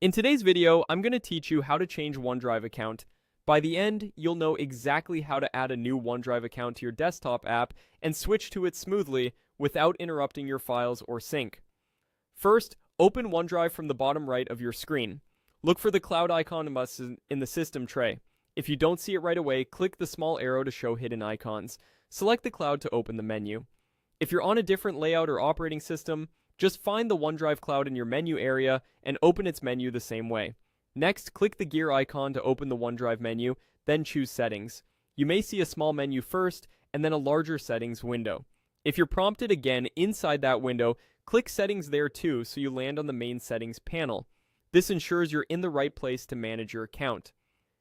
In today's video, I'm going to teach you how to change OneDrive account. By the end, you'll know exactly how to add a new OneDrive account to your desktop app and switch to it smoothly without interrupting your files or sync. First, open OneDrive from the bottom right of your screen. Look for the cloud icon in the system tray. If you don't see it right away, click the small arrow to show hidden icons. Select the cloud to open the menu. If you're on a different layout or operating system, just find the OneDrive cloud in your menu area and open its menu the same way. Next, click the gear icon to open the OneDrive menu, then choose Settings. You may see a small menu first, and then a larger Settings window. If you're prompted again inside that window, click Settings there too so you land on the main Settings panel. This ensures you're in the right place to manage your account.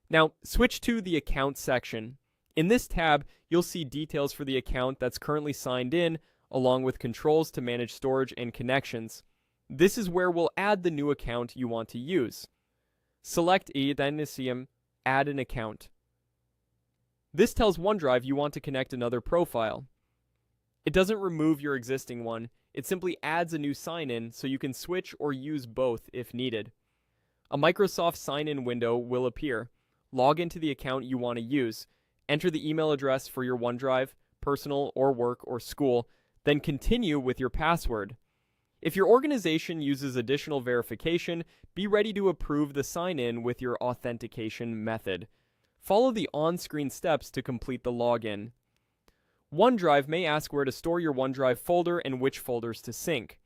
Now, switch to the Account section. In this tab, you'll see details for the account that's currently signed in, along with controls to manage storage and connections. This is where we'll add the new account you want to use. Select Identium, Add an account. This tells OneDrive you want to connect another profile. It doesn't remove your existing one, it simply adds a new sign-in so you can switch or use both if needed. A Microsoft sign-in window will appear. Log into the account you want to use. Enter the email address for your OneDrive, personal or work or school, then continue with your password. If your organization uses additional verification, be ready to approve the sign-in with your authentication method. Follow the on-screen steps to complete the login. OneDrive may ask where to store your OneDrive folder and which folders to sync.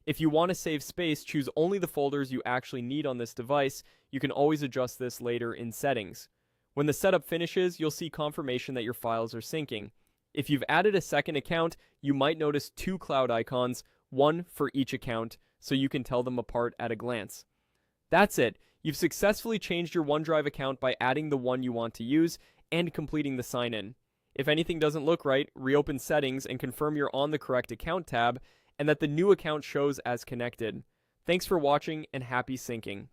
If you want to save space, choose only the folders you actually need on this device. You can always adjust this later in settings. When the setup finishes, you'll see confirmation that your files are syncing. If you've added a second account, you might notice two cloud icons, one for each account, so you can tell them apart at a glance. That's it. You've successfully changed your OneDrive account by adding the one you want to use and completing the sign-in. If anything doesn't look right, reopen Settings and confirm you're on the correct account tab and that the new account shows as connected. Thanks for watching and happy syncing.